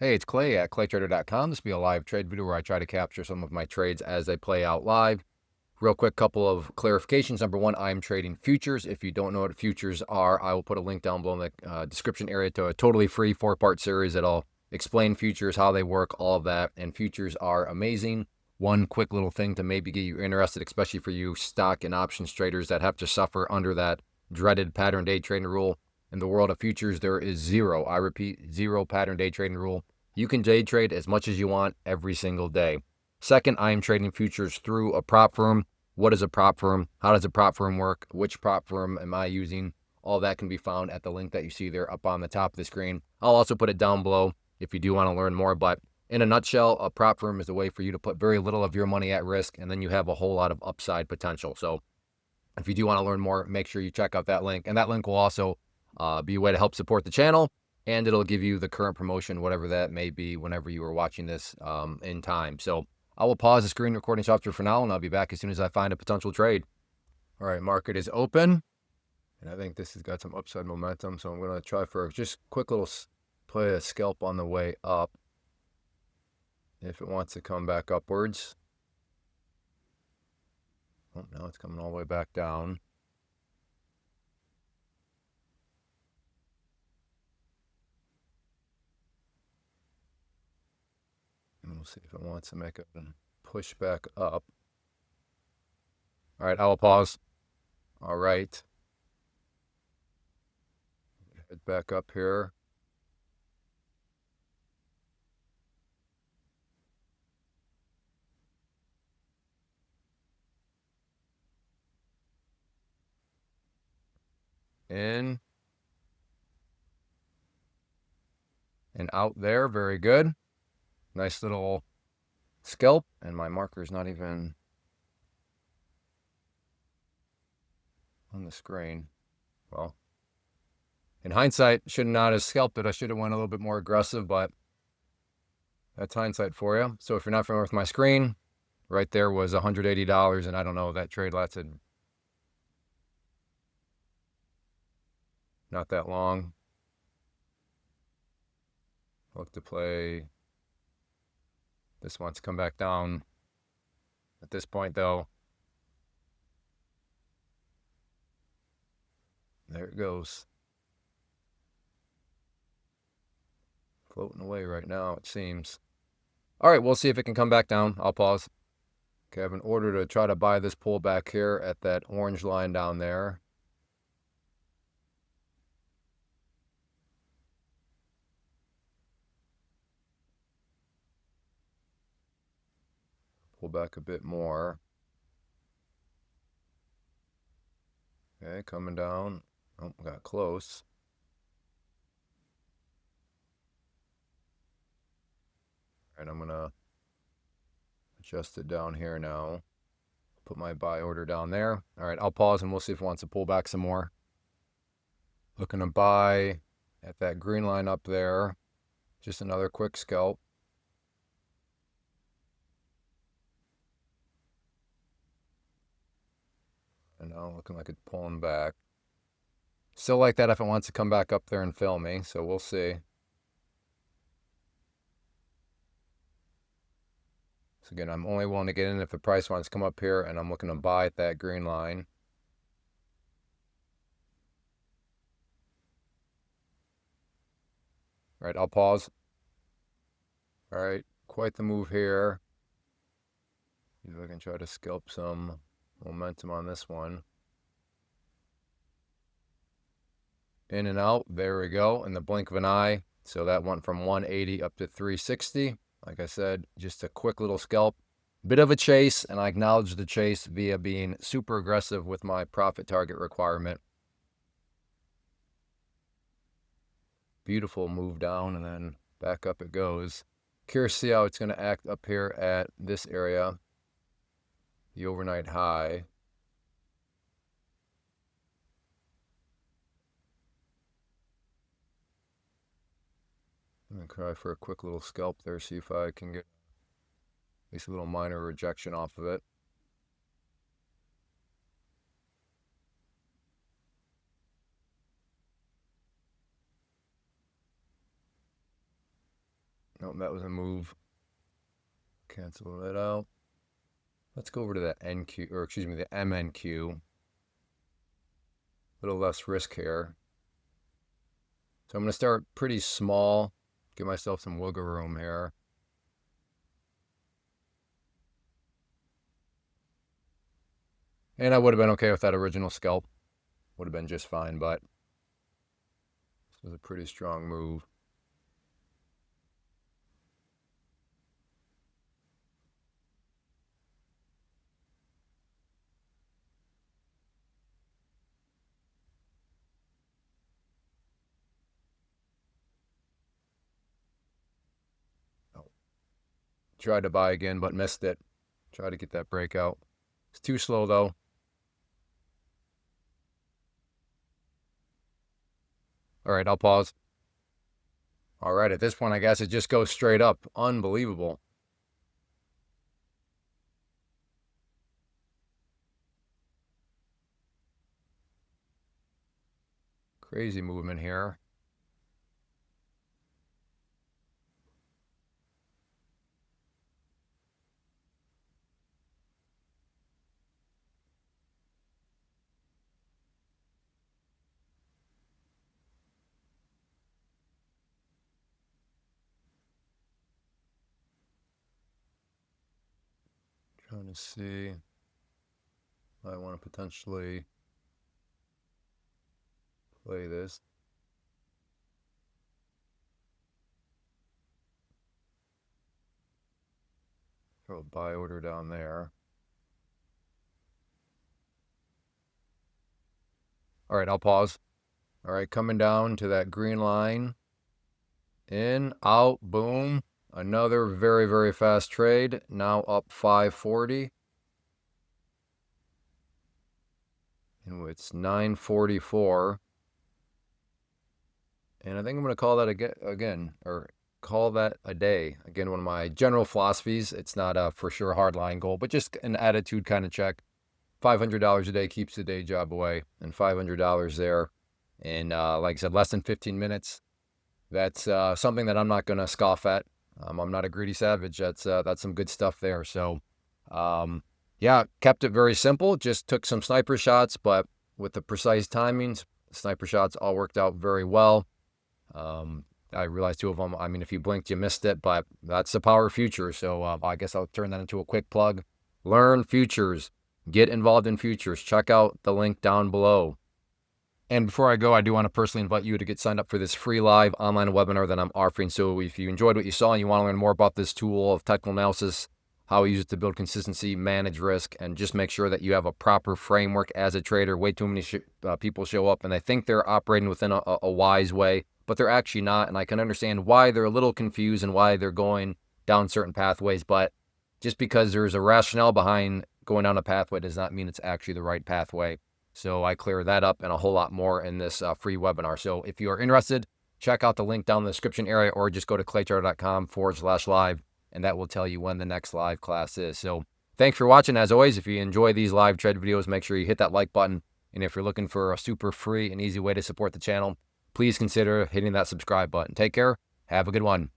Hey, it's Clay at claytrader.com. This will be a live trade video where I try to capture some of my trades as they play out live. Real quick, couple of clarifications. Number one, I'm trading futures. If you don't know what futures are, I will put a link down below in the description area to a totally free 4-part series that'll explain futures, how they work, all of that. And futures are amazing. One quick little thing to maybe get you interested, especially for you stock and options traders that have to suffer under that dreaded pattern day trading rule. In the world of futures, there is zero, I repeat, zero pattern day trading rule. You can day trade as much as you want every single day. Second, I am trading futures through a prop firm. What is a prop firm? How does a prop firm work? Which prop firm am I using? All that can be found at the link that you see there up on the top of the screen. I'll also put it down below if you do want to learn more. But in a nutshell, a prop firm is a way for you to put very little of your money at risk, and then you have a whole lot of upside potential. So if you do want to learn more, make sure you check out that link. And that link will also be a way to help support the channel, and it'll give you the current promotion, whatever that may be, whenever you are watching this in time. So I will pause the screen recording software for now, and I'll be back as soon as I find a potential trade. All right, market is open, and I think this has got some upside momentum, so I'm going to try for just quick little play a scalp on the way up if it wants to come back upwards. Oh, now it's coming all the way back down. And we'll see if it wants to make a push back up. All right, I will pause. All right. Head back up here. In and out there. Very good. Nice little scalp. And my marker is not even on the screen. Well, in hindsight, should not have scalped it. I should have went a little bit more aggressive, but that's hindsight for you. So if you're not familiar with my screen, right there was $180, and I don't know, that trade lasted not that long. Look to play. This wants to come back down. At this point, though, there it goes. Floating away right now, it seems. All right, we'll see if it can come back down. I'll pause. Okay, I have an order to try to buy this pullback here at that orange line down there. Pull back a bit more. Okay, coming down. Oh, got close. All right, I'm gonna adjust it down here now. Put my buy order down there. All right, I'll pause and we'll see if it wants to pull back some more. Looking to buy at that green line up there. Just another quick scalp. And now looking like it's pulling back. Still like that if it wants to come back up there and fill me, so we'll see. So again, I'm only willing to get in if the price wants to come up here, and I'm looking to buy at that green line. All right, I'll pause. All right, quite the move here. See if I can try to scalp some momentum on this one. In and out, there we go, in the blink of an eye. So that went from 180 up to 360. Like I said, just a quick little scalp. Bit of a chase, and I acknowledge the chase via being super aggressive with my profit target requirement. Beautiful move down, and then back up it goes. Curious to see how it's going to act up here at this area, the overnight high. I'm going to try for a quick little scalp there, see if I can get at least a little minor rejection off of it. Nope, that was a move. Cancel that out. Let's go over to the NQ, or excuse me, the MNQ. A little less risk here. So I'm going to start pretty small, give myself some wiggle room here. And I would have been okay with that original scalp. Would have been just fine, but this was a pretty strong move. Tried to buy again, but missed it. Tried to get that breakout. It's too slow, though. All right, I'll pause. All right, at this point, I guess it just goes straight up. Unbelievable. Crazy movement here. Trying to see. I want to potentially play this. Throw a buy order down there. All right, I'll pause. All right, coming down to that green line. In, out, boom. Another very, very fast trade. Now up 540. And it's 944. And I think I'm going to call that again, or call that a day. Again, one of my general philosophies. It's not a for sure hard line goal, but just an attitude kind of check. $500 a day keeps the day job away, and $500 there. And like I said, less than 15 minutes. That's something that I'm not going to scoff at. I'm not a greedy savage. That's some good stuff there. So, yeah, kept it very simple. Just took some sniper shots, but with the precise timings, sniper shots all worked out very well. I realized two of them. I mean, if you blinked, you missed it, but that's the power of futures. So I guess I'll turn that into a quick plug. Learn futures. Get involved in futures. Check out the link down below. And before I go, I do want to personally invite you to get signed up for this free live online webinar that I'm offering. So if you enjoyed what you saw and you want to learn more about this tool of technical analysis, how we use it to build consistency, manage risk, and just make sure that you have a proper framework as a trader. Way too many people show up and they think they're operating within a wise way, but they're actually not. And I can understand why they're a little confused and why they're going down certain pathways. But just because there's a rationale behind going down a pathway does not mean it's actually the right pathway. So I clear that up and a whole lot more in this free webinar. So if you are interested, check out the link down in the description area or just go to claytrader.com/live and that will tell you when the next live class is. So thanks for watching. As always, if you enjoy these live trade videos, make sure you hit that like button. And if you're looking for a super free and easy way to support the channel, please consider hitting that subscribe button. Take care. Have a good one.